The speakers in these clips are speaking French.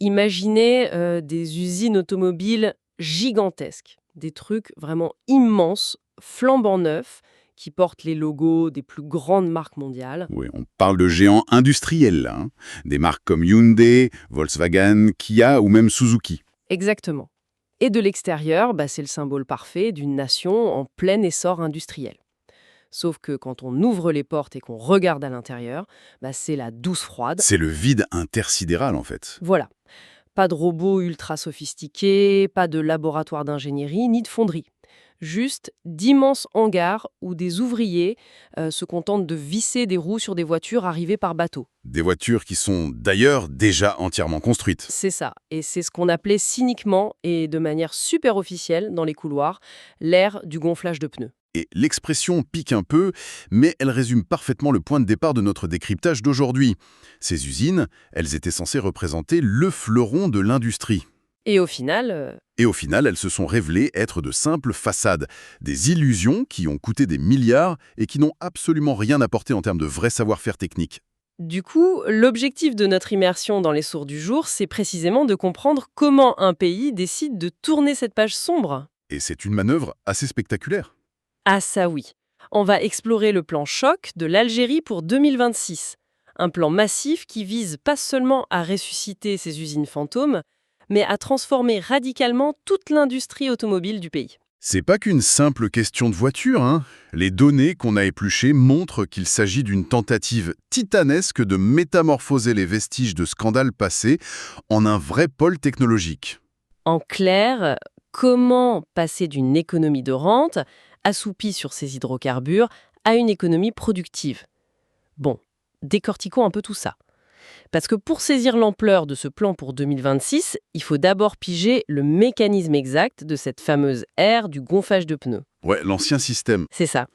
Imaginez des usines automobiles gigantesques, des trucs vraiment immenses, flambant neufs, qui portent les logos des plus grandes marques mondiales. Oui, on parle de géants industriels, là, hein. Des marques comme Hyundai, Volkswagen, Kia ou même Suzuki. Exactement. Et de l'extérieur, c'est le symbole parfait d'une nation en plein essor industriel. Sauf que quand on ouvre les portes et qu'on regarde à l'intérieur, c'est la douce froide. C'est le vide intersidéral, en fait. Voilà. Pas de robots ultra sophistiqués, pas de laboratoire d'ingénierie, ni de fonderie. Juste d'immenses hangars où des ouvriers se contentent de visser des roues sur des voitures arrivées par bateau. Des voitures qui sont d'ailleurs déjà entièrement construites. C'est ça. Et c'est ce qu'on appelait cyniquement et de manière super officielle dans les couloirs, l'ère du gonflage de pneus. Et l'expression pique un peu, mais elle résume parfaitement le point de départ de notre décryptage d'aujourd'hui. Ces usines, elles étaient censées représenter le fleuron de l'industrie. Et au final, Et au final, elles se sont révélées être de simples façades, des illusions qui ont coûté des milliards et qui n'ont absolument rien apporté en termes de vrai savoir-faire technique. du coup, l'objectif de notre immersion dans les sourds du jour, c'est précisément de comprendre comment un pays décide de tourner cette page sombre. Et c'est une manœuvre assez spectaculaire. Ah ça oui. On va explorer le plan choc de l'Algérie pour 2026. Un plan massif qui vise pas seulement à ressusciter ces usines fantômes, mais à transformer radicalement toute l'industrie automobile du pays. C'est pas qu'une simple question de voiture, hein. Les données qu'on a épluchées montrent qu'il s'agit d'une tentative titanesque de métamorphoser les vestiges de scandales passés en un vrai pôle technologique. En clair, comment passer d'une économie de rente, assoupie sur ses hydrocarbures, à une économie productive? Bon, décortiquons un peu tout ça. Parce que pour saisir l'ampleur de ce plan pour 2026, il faut d'abord piger le mécanisme exact de cette fameuse ère du gonflage de pneus. Ouais, l'ancien système. C'est ça.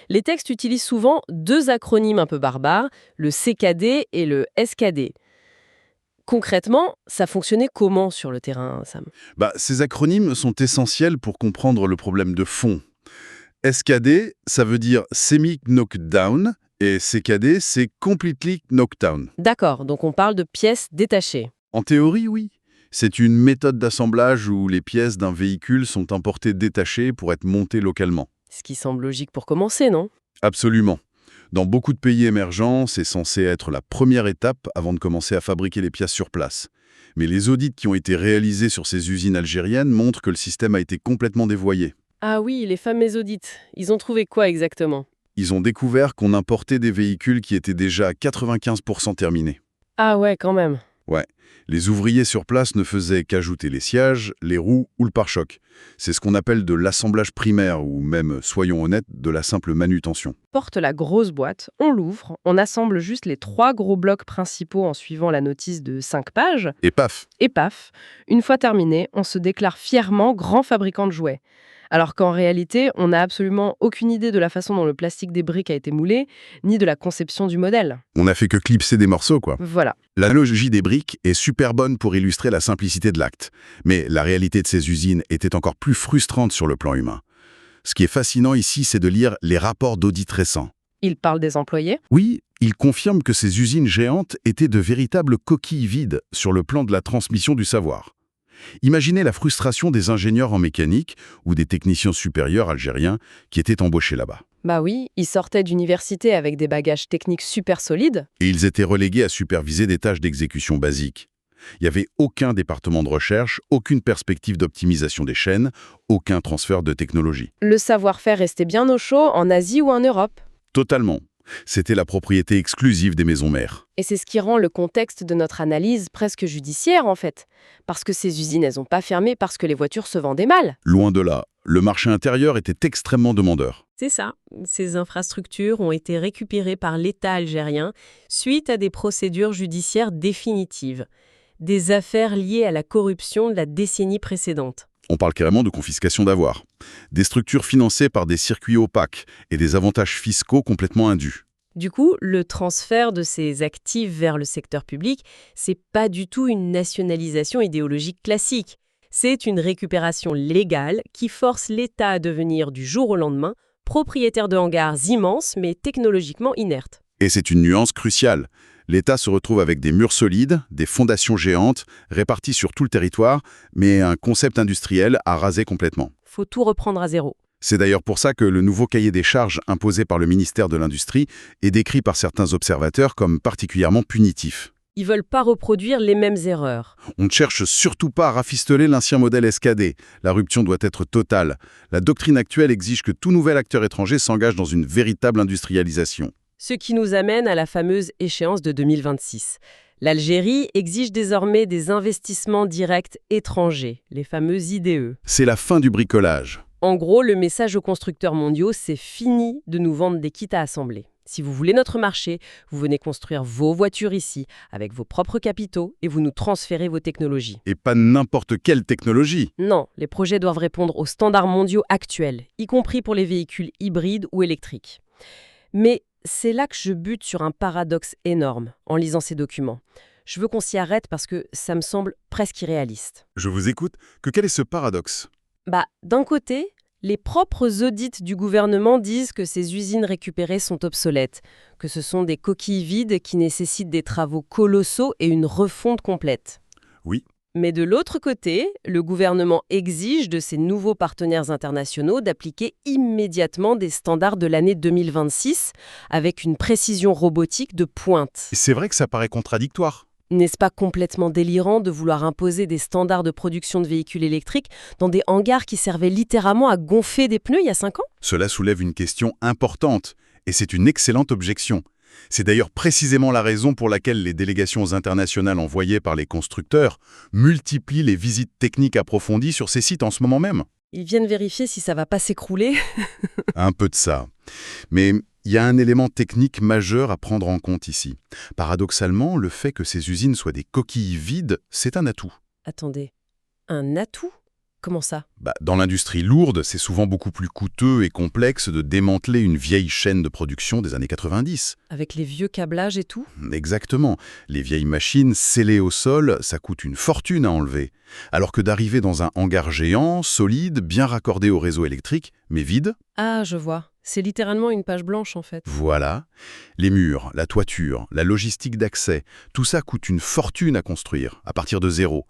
Les textes utilisent souvent deux acronymes un peu barbares, le CKD et le SKD. Concrètement, ça fonctionnait comment sur le terrain, Sam? Ces acronymes sont essentiels pour comprendre le problème de fond. SKD, ça veut dire Semi Knocked Down, et CKD, c'est Completely Knocked Down. D'accord, donc on parle de pièces détachées. En théorie, oui. C'est une méthode d'assemblage où les pièces d'un véhicule sont importées détachées pour être montées localement. Ce qui semble logique pour commencer, non? Absolument. Dans beaucoup de pays émergents, c'est censé être la première étape avant de commencer à fabriquer les pièces sur place. Mais les audits qui ont été réalisés sur ces usines algériennes montrent que le système a été complètement dévoyé. Ah oui, les fameux audits. Ils ont trouvé quoi exactement? Ils ont découvert qu'on importait des véhicules qui étaient déjà à 95% terminés. Ah ouais, quand même. Ouais, les ouvriers sur place ne faisaient qu'ajouter les sièges, les roues ou le pare-choc. C'est ce qu'on appelle de l'assemblage primaire ou même, soyons honnêtes, de la simple manutention. Porte la grosse boîte, on l'ouvre, on assemble juste les 3 gros blocs principaux en suivant la notice de 5 pages, Et paf! et paf, une fois terminé, on se déclare fièrement grand fabricant de jouets. Alors qu'en réalité, on n'a absolument aucune idée de la façon dont le plastique des briques a été moulé, ni de la conception du modèle. On n'a fait que clipser des morceaux, quoi. Voilà. L'analogie des briques est super bonne pour illustrer la simplicité de l'acte. Mais la réalité de ces usines était encore plus frustrante sur le plan humain. Ce qui est fascinant ici, c'est de lire les rapports d'audit récents. Il parle des employés. Oui, ils confirment que ces usines géantes étaient de véritables coquilles vides sur le plan de la transmission du savoir. Imaginez la frustration des ingénieurs en mécanique ou des techniciens supérieurs algériens qui étaient embauchés là-bas. Bah oui, ils sortaient d'université avec des bagages techniques super solides. Et ils étaient relégués à superviser des tâches d'exécution basiques. Il n'y avait aucun département de recherche, aucune perspective d'optimisation des chaînes, aucun transfert de technologie. Le savoir-faire restait bien au chaud en Asie ou en Europe. Totalement. C'était la propriété exclusive des maisons mères. Et c'est ce qui rend le contexte de notre analyse presque judiciaire, en fait. Parce que ces usines, elles n'ont pas fermé parce que les voitures se vendaient mal. Loin de là, le marché intérieur était extrêmement demandeur. C'est ça. Ces infrastructures ont été récupérées par l'État algérien suite à des procédures judiciaires définitives. Des affaires liées à la corruption de la décennie précédente. On parle carrément de confiscation d'avoirs. Des structures financées par des circuits opaques et des avantages fiscaux complètement indus. Du coup, le transfert de ces actifs vers le secteur public, c'est pas du tout une nationalisation idéologique classique. C'est une récupération légale qui force l'État à devenir du jour au lendemain propriétaire de hangars immenses mais technologiquement inertes. Et c'est une nuance cruciale. L'État se retrouve avec des murs solides, des fondations géantes, réparties sur tout le territoire, mais un concept industriel à raser complètement. Faut tout reprendre à zéro. C'est d'ailleurs pour ça que le nouveau cahier des charges imposé par le ministère de l'Industrie est décrit par certains observateurs comme particulièrement punitif. Ils veulent pas reproduire les mêmes erreurs. On ne cherche surtout pas à rafistoler l'ancien modèle escadé. La rupture doit être totale. La doctrine actuelle exige que tout nouvel acteur étranger s'engage dans une véritable industrialisation. Ce qui nous amène à la fameuse échéance de 2026. L'Algérie exige désormais des investissements directs étrangers, les fameux IDE. C'est la fin du bricolage. En gros, le message aux constructeurs mondiaux, c'est fini de nous vendre des kits à assembler. Si vous voulez notre marché, vous venez construire vos voitures ici, avec vos propres capitaux, et vous nous transférez vos technologies. Et pas n'importe quelle technologie. Non, les projets doivent répondre aux standards mondiaux actuels, y compris pour les véhicules hybrides ou électriques. Mais c'est là que je bute sur un paradoxe énorme en lisant ces documents. Je veux qu'on s'y arrête parce que ça me semble presque irréaliste. Je vous écoute. Quel est ce paradoxe ? D'un côté, les propres audits du gouvernement disent que ces usines récupérées sont obsolètes, que ce sont des coquilles vides qui nécessitent des travaux colossaux et une refonte complète. Oui. Mais de l'autre côté, le gouvernement exige de ses nouveaux partenaires internationaux d'appliquer immédiatement des standards de l'année 2026 avec une précision robotique de pointe. C'est vrai que ça paraît contradictoire. N'est-ce pas complètement délirant de vouloir imposer des standards de production de véhicules électriques dans des hangars qui servaient littéralement à gonfler des pneus il y a 5 ans ? Cela soulève une question importante, et c'est une excellente objection. C'est d'ailleurs précisément la raison pour laquelle les délégations internationales envoyées par les constructeurs multiplient les visites techniques approfondies sur ces sites en ce moment même. Ils viennent vérifier si ça va pas s'écrouler. Un peu de ça. Mais il y a un élément technique majeur à prendre en compte ici. Paradoxalement, le fait que ces usines soient des coquilles vides, c'est un atout. Attendez, un atout ? Comment ça ? Dans l'industrie lourde, c'est souvent beaucoup plus coûteux et complexe de démanteler une vieille chaîne de production des années 90. Avec les vieux câblages et tout ? Exactement. Les vieilles machines scellées au sol, ça coûte une fortune à enlever. Alors que d'arriver dans un hangar géant, solide, bien raccordé au réseau électrique, mais vide. Ah, je vois. C'est littéralement une page blanche en fait. Voilà. Les murs, la toiture, la logistique d'accès, tout ça coûte une fortune à construire, à partir de zéro.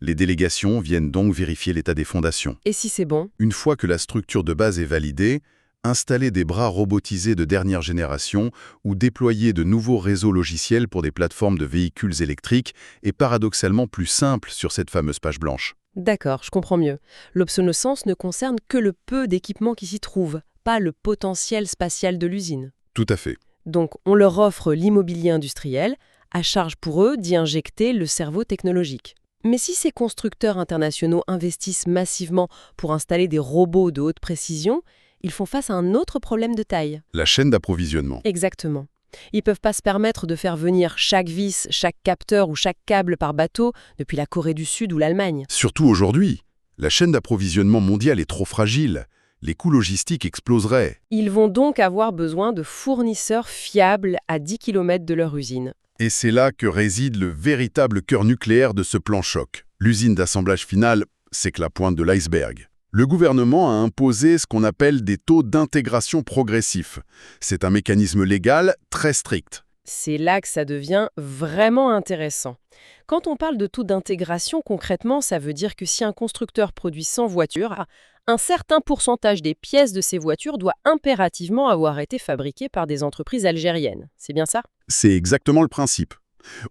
Les délégations viennent donc vérifier l'état des fondations. Et si c'est bon ? Une fois que la structure de base est validée, installer des bras robotisés de dernière génération ou déployer de nouveaux réseaux logiciels pour des plateformes de véhicules électriques est paradoxalement plus simple sur cette fameuse page blanche. D'accord, je comprends mieux. L'obsolescence ne concerne que le peu d'équipements qui s'y trouvent, pas le potentiel spatial de l'usine. Tout à fait. Donc on leur offre l'immobilier industriel, à charge pour eux d'y injecter le cerveau technologique. Mais si ces constructeurs internationaux investissent massivement pour installer des robots de haute précision, ils font face à un autre problème de taille. La chaîne d'approvisionnement. Exactement. Ils ne peuvent pas se permettre de faire venir chaque vis, chaque capteur ou chaque câble par bateau depuis la Corée du Sud ou l'Allemagne. Surtout aujourd'hui, la chaîne d'approvisionnement mondiale est trop fragile. Les coûts logistiques exploseraient. Ils vont donc avoir besoin de fournisseurs fiables à 10 km de leur usine. Et c'est là que réside le véritable cœur nucléaire de ce plan choc. L'usine d'assemblage final, c'est que la pointe de l'iceberg. Le gouvernement a imposé ce qu'on appelle des taux d'intégration progressifs. C'est un mécanisme légal très strict. C'est là que ça devient vraiment intéressant. Quand on parle de taux d'intégration, concrètement, ça veut dire que si un constructeur produit 100 voitures, un certain pourcentage des pièces de ces voitures doit impérativement avoir été fabriquées par des entreprises algériennes. C'est bien ça ? C'est exactement le principe.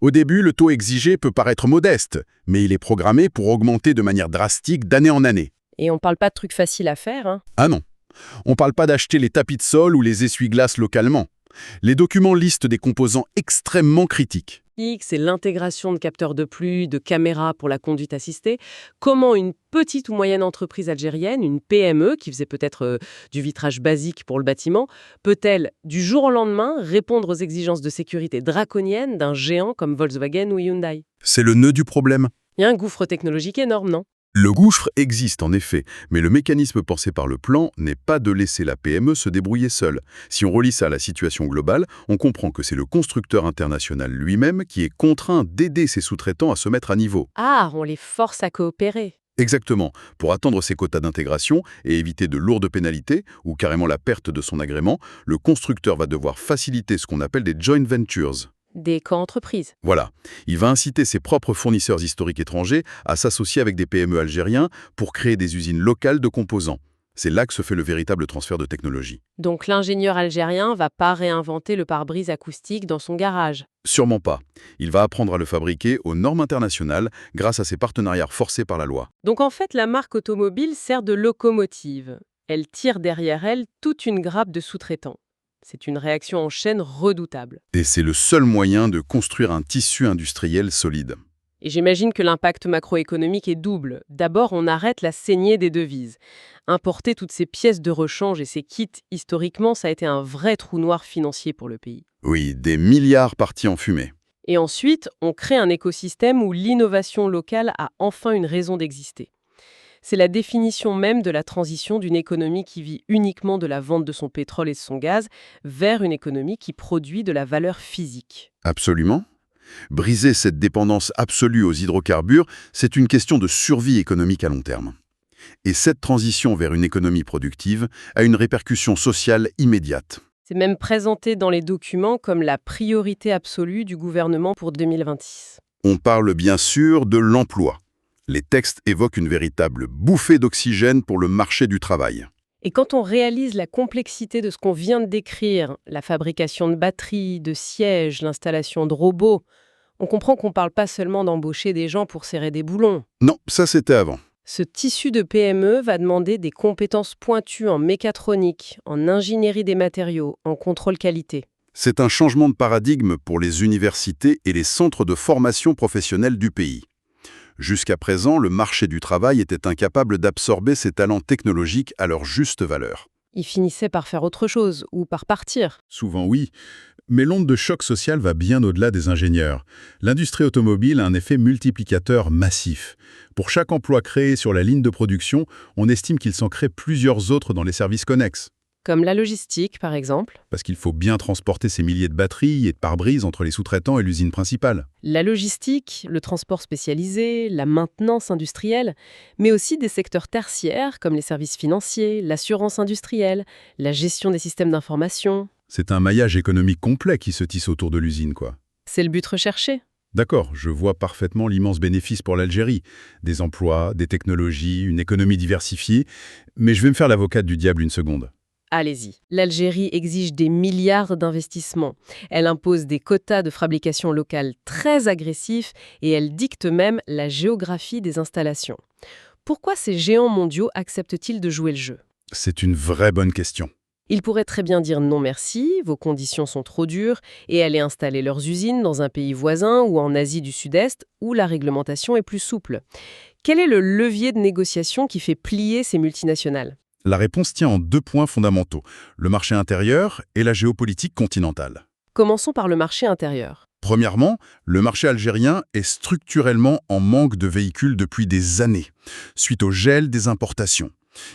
Au début, le taux exigé peut paraître modeste, mais il est programmé pour augmenter de manière drastique d'année en année. Et on parle pas de trucs faciles à faire, hein ? Ah non. On parle pas d'acheter les tapis de sol ou les essuie-glaces localement. Les documents listent des composants extrêmement critiques. C'est l'intégration de capteurs de pluie, de caméras pour la conduite assistée. Comment une petite ou moyenne entreprise algérienne, une PME, qui faisait peut-être du vitrage basique pour le bâtiment, peut-elle, du jour au lendemain, répondre aux exigences de sécurité draconiennes d'un géant comme Volkswagen ou Hyundai ? C'est le nœud du problème. Il y a un gouffre technologique énorme, non ? Le gouffre existe en effet, mais le mécanisme pensé par le plan n'est pas de laisser la PME se débrouiller seule. Si on relie ça à la situation globale, on comprend que c'est le constructeur international lui-même qui est contraint d'aider ses sous-traitants à se mettre à niveau. Ah, on les force à coopérer. Exactement, pour atteindre ses quotas d'intégration et éviter de lourdes pénalités ou carrément la perte de son agrément, le constructeur va devoir faciliter ce qu'on appelle des joint ventures. Des co-entreprises. Voilà. Il va inciter ses propres fournisseurs historiques étrangers à s'associer avec des PME algériens pour créer des usines locales de composants. C'est là que se fait le véritable transfert de technologie. Donc l'ingénieur algérien va pas réinventer le pare-brise acoustique dans son garage. Sûrement pas. Il va apprendre à le fabriquer aux normes internationales grâce à ses partenariats forcés par la loi. Donc en fait, la marque automobile sert de locomotive. Elle tire derrière elle toute une grappe de sous-traitants. C'est une réaction en chaîne redoutable. Et c'est le seul moyen de construire un tissu industriel solide. Et j'imagine que l'impact macroéconomique est double. D'abord, on arrête la saignée des devises. Importer toutes ces pièces de rechange et ces kits, historiquement, ça a été un vrai trou noir financier pour le pays. Oui, des milliards partis en fumée. Et ensuite, on crée un écosystème où l'innovation locale a enfin une raison d'exister. C'est la définition même de la transition d'une économie qui vit uniquement de la vente de son pétrole et de son gaz vers une économie qui produit de la valeur physique. Absolument. Briser cette dépendance absolue aux hydrocarbures, c'est une question de survie économique à long terme. Et cette transition vers une économie productive a une répercussion sociale immédiate. C'est même présenté dans les documents comme la priorité absolue du gouvernement pour 2026. On parle bien sûr de l'emploi. Les textes évoquent une véritable bouffée d'oxygène pour le marché du travail. Et quand on réalise la complexité de ce qu'on vient de décrire, la fabrication de batteries, de sièges, l'installation de robots, on comprend qu'on ne parle pas seulement d'embaucher des gens pour serrer des boulons. Non, ça c'était avant. Ce tissu de PME va demander des compétences pointues en mécatronique, en ingénierie des matériaux, en contrôle qualité. C'est un changement de paradigme pour les universités et les centres de formation professionnelle du pays. Jusqu'à présent, le marché du travail était incapable d'absorber ces talents technologiques à leur juste valeur. Ils finissaient par faire autre chose ou par partir. Souvent oui, mais l'onde de choc social va bien au-delà des ingénieurs. L'industrie automobile a un effet multiplicateur massif. Pour chaque emploi créé sur la ligne de production, on estime qu'il s'en crée plusieurs autres dans les services connexes. Comme la logistique, par exemple. Parce qu'il faut bien transporter ces milliers de batteries et de pare-brises entre les sous-traitants et l'usine principale. La logistique, le transport spécialisé, la maintenance industrielle, mais aussi des secteurs tertiaires comme les services financiers, l'assurance industrielle, la gestion des systèmes d'information. C'est un maillage économique complet qui se tisse autour de l'usine, quoi. C'est le but recherché. D'accord, je vois parfaitement l'immense bénéfice pour l'Algérie. Des emplois, des technologies, une économie diversifiée. Mais je vais me faire l'avocate du diable une seconde. Allez-y. L'Algérie exige des milliards d'investissements. Elle impose des quotas de fabrication locale très agressifs et elle dicte même la géographie des installations. Pourquoi ces géants mondiaux acceptent-ils de jouer le jeu ? C'est une vraie bonne question. Ils pourraient très bien dire non merci, vos conditions sont trop dures, et aller installer leurs usines dans un pays voisin ou en Asie du Sud-Est où la réglementation est plus souple. Quel est le levier de négociation qui fait plier ces multinationales ? La réponse tient en 2 points fondamentaux, le marché intérieur et la géopolitique continentale. Commençons par le marché intérieur. Premièrement, le marché algérien est structurellement en manque de véhicules depuis des années, suite au gel des importations.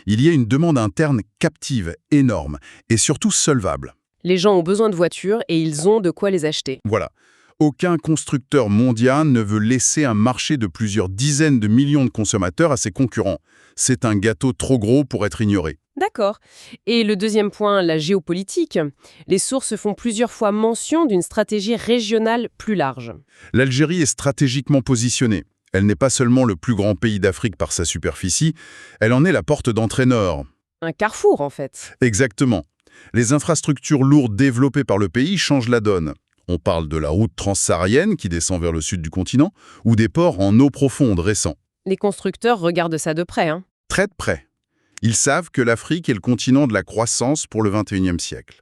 Il y a une demande interne captive, énorme, et surtout solvable. Les gens ont besoin de voitures et ils ont de quoi les acheter. Voilà. Aucun constructeur mondial ne veut laisser un marché de plusieurs dizaines de millions de consommateurs à ses concurrents. C'est un gâteau trop gros pour être ignoré. D'accord. Et le deuxième point, la géopolitique. Les sources font plusieurs fois mention d'une stratégie régionale plus large. L'Algérie est stratégiquement positionnée. Elle n'est pas seulement le plus grand pays d'Afrique par sa superficie, elle en est la porte d'entrée nord. Un carrefour, en fait. Exactement. Les infrastructures lourdes développées par le pays changent la donne. On parle de la route transsaharienne qui descend vers le sud du continent, ou des ports en eau profonde récents. Les constructeurs regardent ça de près, hein. Très de près. Ils savent que l'Afrique est le continent de la croissance pour le XXIe siècle.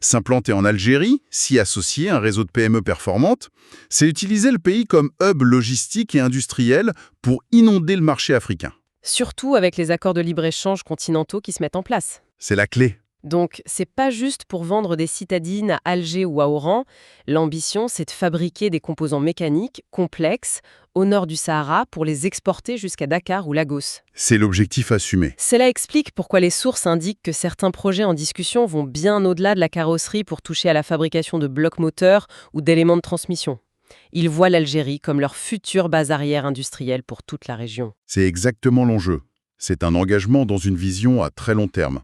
S'implanter en Algérie, s'y associer à un réseau de PME performantes, c'est utiliser le pays comme hub logistique et industriel pour inonder le marché africain. Surtout avec les accords de libre-échange continentaux qui se mettent en place. C'est la clé. Donc, c'est pas juste pour vendre des citadines à Alger ou à Oran. L'ambition, c'est de fabriquer des composants mécaniques complexes au nord du Sahara pour les exporter jusqu'à Dakar ou Lagos. C'est l'objectif assumé. Cela explique pourquoi les sources indiquent que certains projets en discussion vont bien au-delà de la carrosserie pour toucher à la fabrication de blocs moteurs ou d'éléments de transmission. Ils voient l'Algérie comme leur future base arrière industrielle pour toute la région. C'est exactement l'enjeu. C'est un engagement dans une vision à très long terme.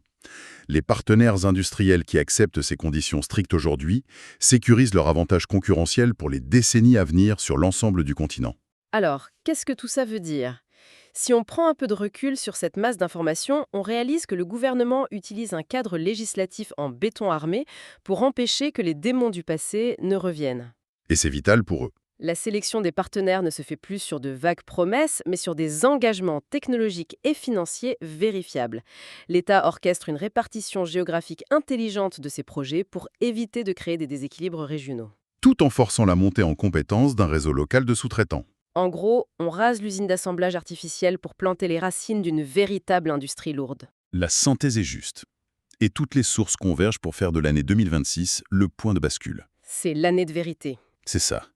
Les partenaires industriels qui acceptent ces conditions strictes aujourd'hui sécurisent leur avantage concurrentiel pour les décennies à venir sur l'ensemble du continent. Alors, qu'est-ce que tout ça veut dire? Si on prend un peu de recul sur cette masse d'informations, on réalise que le gouvernement utilise un cadre législatif en béton armé pour empêcher que les démons du passé ne reviennent. Et c'est vital pour eux. La sélection des partenaires ne se fait plus sur de vagues promesses, mais sur des engagements technologiques et financiers vérifiables. L'État orchestre une répartition géographique intelligente de ces projets pour éviter de créer des déséquilibres régionaux. Tout en forçant la montée en compétence d'un réseau local de sous-traitants. En gros, on rase l'usine d'assemblage artificielle pour planter les racines d'une véritable industrie lourde. La synthèse est juste. Et toutes les sources convergent pour faire de l'année 2026 le point de bascule. C'est l'année de vérité. C'est ça.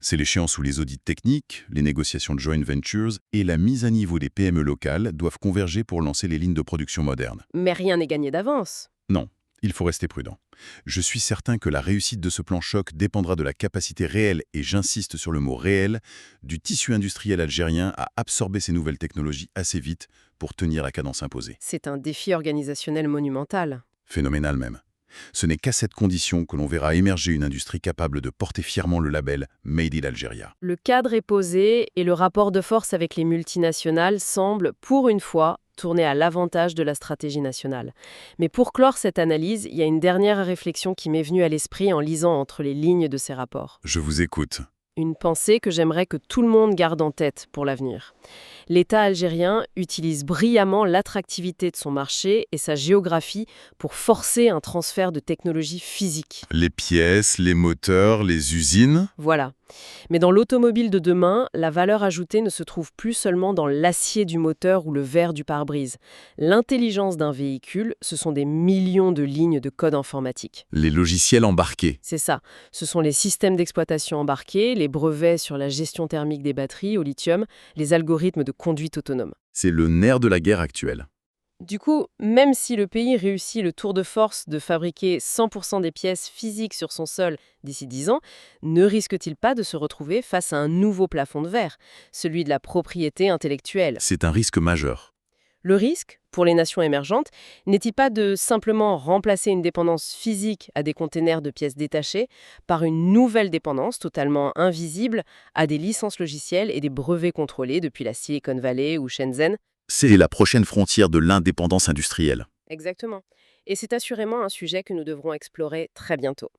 C'est l'échéance où les audits techniques, les négociations de joint ventures et la mise à niveau des PME locales doivent converger pour lancer les lignes de production modernes. Mais rien n'est gagné d'avance. Non, il faut rester prudent. Je suis certain que la réussite de ce plan choc dépendra de la capacité réelle, et j'insiste sur le mot réel, du tissu industriel algérien à absorber ces nouvelles technologies assez vite pour tenir la cadence imposée. C'est un défi organisationnel monumental. Phénoménal même. Ce n'est qu'à cette condition que l'on verra émerger une industrie capable de porter fièrement le label Made in Algeria. Le cadre est posé et le rapport de force avec les multinationales semble, pour une fois, tourner à l'avantage de la stratégie nationale. Mais pour clore cette analyse, il y a une dernière réflexion qui m'est venue à l'esprit en lisant entre les lignes de ces rapports. Je vous écoute. Une pensée que j'aimerais que tout le monde garde en tête pour l'avenir. L'État algérien utilise brillamment l'attractivité de son marché et sa géographie pour forcer un transfert de technologies physiques. Les pièces, les moteurs, les usines. Voilà. Mais dans l'automobile de demain, la valeur ajoutée ne se trouve plus seulement dans l'acier du moteur ou le verre du pare-brise. L'intelligence d'un véhicule, ce sont des millions de lignes de code informatique. Les logiciels embarqués. C'est ça. Ce sont les systèmes d'exploitation embarqués, les brevets sur la gestion thermique des batteries au lithium, les algorithmes de conduite autonome. C'est le nerf de la guerre actuelle. Du coup, même si le pays réussit le tour de force de fabriquer 100% des pièces physiques sur son sol d'ici 10 ans, ne risque-t-il pas de se retrouver face à un nouveau plafond de verre, celui de la propriété intellectuelle? C'est un risque majeur. Le risque, pour les nations émergentes, n'est-il pas de simplement remplacer une dépendance physique à des containers de pièces détachées par une nouvelle dépendance totalement invisible à des licences logicielles et des brevets contrôlés depuis la Silicon Valley ou Shenzhen? C'est la prochaine frontière de l'indépendance industrielle. Exactement. Et c'est assurément un sujet que nous devrons explorer très bientôt.